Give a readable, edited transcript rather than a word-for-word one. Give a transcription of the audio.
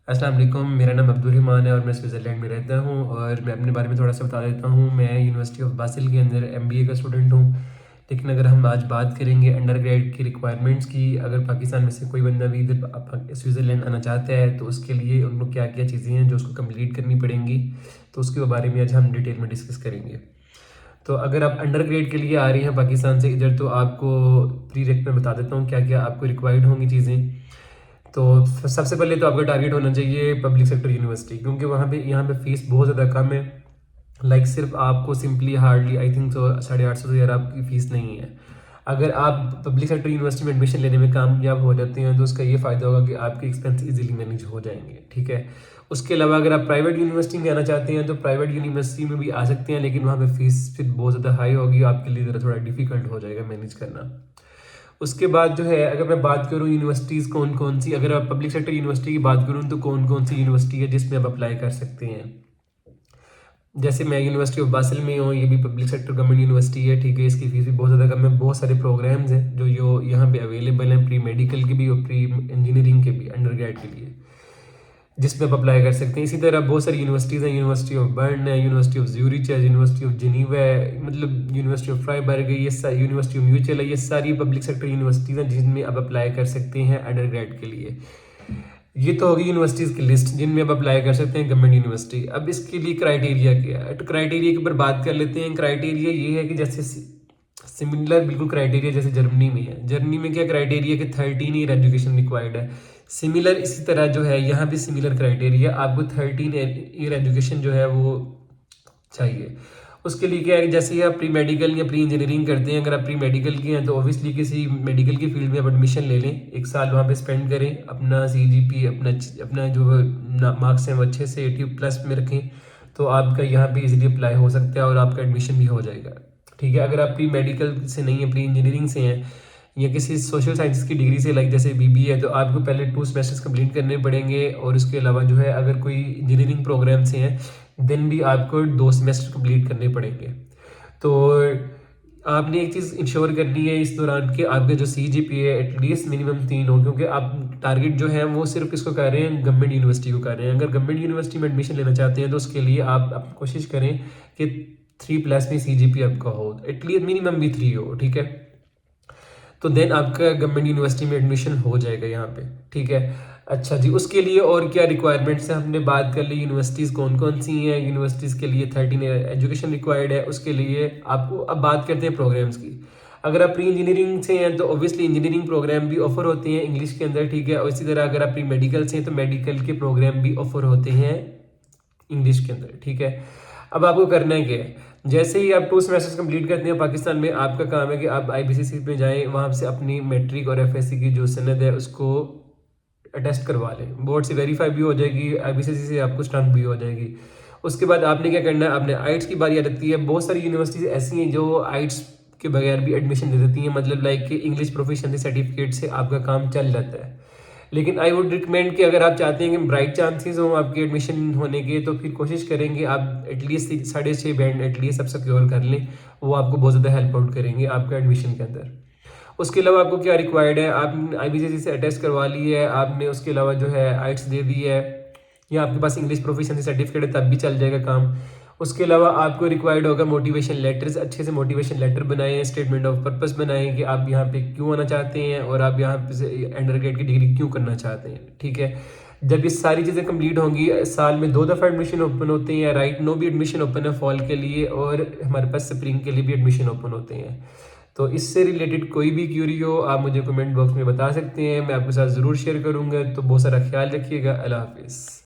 अस्सलाम वालेकुम, मेरा नाम अब्दुर्रहमान है और मैं स्विट्ज़रलैंड में रहता हूँ। और मैं अपने बारे में थोड़ा सा बता देता हूँ। मैं यूनिवर्सिटी ऑफ बासिल के अंदर एमबीए का स्टूडेंट हूँ। लेकिन अगर हम आज बात करेंगे अंडर ग्रेड की रिक्वायरमेंट्स की, अगर पाकिस्तान में से कोई बंदा भी इधर स्विट्ज़रलैंड आना चाहता है तो उसके लिए उनको क्या क्या चीज़ें हैं जो उसको कंप्लीट करनी पड़ेंगी, तो उसके बारे में आज हम डिटेल में डिस्कस करेंगे। तो अगर आप अंडर ग्रेड के लिए आ रहे हैं पाकिस्तान से इधर, तो आपको प्री रेक में बता देता हूँ क्या क्या आपको रिक्वायर्ड होंगी चीज़ें। तो सबसे पहले तो आपका टारगेट होना चाहिए पब्लिक सेक्टर यूनिवर्सिटी, क्योंकि वहाँ पे यहाँ पे फीस बहुत ज़्यादा कम है। लाइक सिर्फ आपको सिंपली हार्डली आई थिंक तो 850 से ज़्यादा आपकी फ़ीस नहीं है। अगर आप पब्लिक सेक्टर यूनिवर्सिटी में एडमिशन लेने में कामयाब हो जाते हैं तो उसका ये फ़ायदा होगा कि आपके एक्सपेंस इजीली मैनेज हो जाएंगे, ठीक है। उसके अलावा अगर आप प्राइवेट यूनिवर्सिटी में आना चाहते हैं तो प्राइवेट यूनिवर्सिटी में भी आ सकते हैं, लेकिन वहाँ पे फीस फिर बहुत ज़्यादा हाई होगी, आपके लिए ज़रा थोड़ा डिफिकल्ट हो जाएगा मैनेज करना। उसके बाद जो है, अगर मैं बात करूँ यूनिवर्सिटीज़ कौन कौन सी, अगर आप पब्लिक सेक्टर यूनिवर्सिटी की बात करूँ तो कौन कौन सी यूनिवर्सिटी है जिसमें आप अप्लाई कर सकते हैं। जैसे मैं यूनिवर्सिटी ऑफ बासिल में हूँ, ये भी पब्लिक सेक्टर गवर्नमेंट यूनिवर्सिटी है, ठीक है। इसकी फीस भी बहुत ज़्यादा कम है। बहुत सारे प्रोग्राम्स हैं जो यहाँ पे अवेलेबल हैं, प्री मेडिकल के भी और प्री इंजीनियरिंग के भी, अंडर ग्रेड के लिए, जिसमें आप अप्लाई कर सकते हैं। इसी तरह बहुत सारी यूनिवर्सिटीज़ हैं, यूनिवर्सिटी ऑफ बर्न है, यूनिवर्सिटी ऑफ ज्यूरिच है, यूनिवर्सिटी ऑफ जिनीवा है, मतलब यूनिवर्सिटी ऑफ फ्राइबर्ग है, यूनिवर्सिटी ऑफ म्यूचुअल है। ये सारी पब्लिक सेक्टर यूनिवर्सिटीज़ हैं जिनमें आप अप्लाई कर सकते हैं अंडर ग्रेड के लिए। ये तो होगी यूनिवर्सिटीज़ की लिस्ट जिनमें आप अप्लाई कर सकते हैं गवर्नमेंट यूनिवर्सिटी। अब इसके लिए क्राइटेरिया क्या है, तो क्राइटेरिया के ऊपर बात कर लेते हैं। क्राइटेरिया ये है कि जैसे सिमिलर बिल्कुल क्राइटेरिया जैसे जर्मनी में है। जर्मनी में क्या क्राइटेरिया कि 13 ईयर एजुकेशन रिक्वायर्ड है। सिमिलर इसी तरह जो है यहाँ भी सिमिलर क्राइटेरिया, आपको 13 ईयर एजुकेशन जो है वो चाहिए। उसके लिए क्या है कि जैसे ही आप प्री मेडिकल या प्री इंजीनियरिंग करते हैं, अगर आप प्री मेडिकल के हैं तो ऑब्वियसली किसी मेडिकल की फील्ड में आप एडमिशन ले लें, 1 साल वहाँ पे स्पेंड करें, अपना CGPA अपना अपना जो मार्क्स हैं वो अच्छे से 80+ में रखें, तो आपका यहाँ पे इजीली अप्लाई हो सकता है और आपका एडमिशन भी हो जाएगा, ठीक है। अगर आप प्री मेडिकल से नहीं है, प्री इंजीनियरिंग से हैं या किसी सोशल साइंसेस की डिग्री से, लाइक जैसे BBA है, तो आपको पहले 2 सेमेस्टर्स कंप्लीट करने पड़ेंगे। और उसके अलावा जो है, अगर कोई इंजीनियरिंग प्रोग्राम से हैं देन भी आपको 2 सेमेस्टर कंप्लीट करने पड़ेंगे। तो आपने एक चीज़ इंश्योर करनी है इस दौरान कि आपके जो CGPA एटलीस्ट मिनिमम 3 हो, क्योंकि आप टारगेट जो है वो सिर्फ किसको कर रहे हैं, गवर्नमेंट यूनिवर्सिटी को कर रहे हैं। अगर गवर्नमेंट यूनिवर्सिटी में एडमिशन लेना चाहते हैं तो उसके लिए आप कोशिश करें कि 3+ में CGPA आपका हो, एटलीस्ट मिनिमम भी 3 हो, ठीक है। तो देन आपका गवर्नमेंट यूनिवर्सिटी में एडमिशन हो जाएगा यहाँ पे, ठीक है। अच्छा जी, उसके लिए और क्या रिक्वायरमेंट्स हैं हमने बात कर ली। यूनिवर्सिटीज़ कौन कौन सी हैं, यूनिवर्सिटीज़ के लिए 13 ईयर एजुकेशन रिक्वायर्ड है। उसके लिए आपको अब बात करते हैं प्रोग्राम्स की। अगर आप प्री इंजीनियरिंग से हैं तो ऑब्वियसली इंजीनियरिंग प्रोग्राम भी ऑफर होते हैं इंग्लिश के अंदर, ठीक है। और इसी तरह अगर आप प्री मेडिकल से हैं तो मेडिकल के प्रोग्राम भी ऑफर होते हैं इंग्लिश के अंदर, ठीक है। अब आपको करना है क्या है, जैसे ही आप 2 सेमेस्टर्स कंप्लीट करते हैं पाकिस्तान में, आपका काम है कि आप IBCC में जाएं, वहाँ से अपनी मैट्रिक और FSC की जो सनद है उसको अटेस्ट करवा लें। बोर्ड से वेरीफाई भी हो जाएगी, IBCC से आपको स्टम्प भी हो जाएगी। उसके बाद आपने क्या करना है, आपने आइट्स की बारी आ जाती है। बहुत सारी यूनिवर्सिटीज़ ऐसी हैं जो आइट्स के बगैर भी एडमिशन दे देती हैं, मतलब लाइक कि इंग्लिश प्रोफिशिएंसी सर्टिफिकेट से आपका काम चल जाता है। लेकिन आई वुड रिकमेंड कि अगर आप चाहते हैं कि ब्राइट चांसेस हों आपके एडमिशन होने के, तो फिर कोशिश करेंगे आप एटलीस्ट 6.5 बैंड एटलीस्ट सब सिक्योर कर लें। वो आपको बहुत ज़्यादा हेल्प आउट करेंगे आपका एडमिशन के अंदर। उसके अलावा आपको क्या रिक्वायर्ड है, आप IBCC से अटेस्ट करवा ली है आपने, उसके अलावा जो है आइट्स दे दी है, या आपके पास इंग्लिश प्रोफिशिएंसी सर्टिफिकेट है तब भी चल जाएगा काम। उसके अलावा आपको रिक्वायर्ड होगा मोटिवेशन लेटर्स, अच्छे से मोटिवेशन लेटर बनाएं, स्टेटमेंट ऑफ पर्पस बनाएं कि आप यहाँ पे क्यों आना चाहते हैं और आप यहाँ पे अंडर ग्रेड की डिग्री क्यों करना चाहते हैं, ठीक है। जब ये सारी चीज़ें कंप्लीट होंगी, साल में 2 दफ़ा एडमिशन ओपन होते हैं, राइट नो भी एडमिशन ओपन है फॉल के लिए, और हमारे पास स्प्रिंग के लिए भी एडमिशन ओपन होते हैं। तो इससे रिलेटेड कोई भी क्यूरी हो आप मुझे कमेंट बॉक्स में बता सकते हैं, मैं आपके साथ ज़रूर शेयर करूँगा। तो बहुत सारा ख्याल रखिएगा। अल्लाह हाफिज़।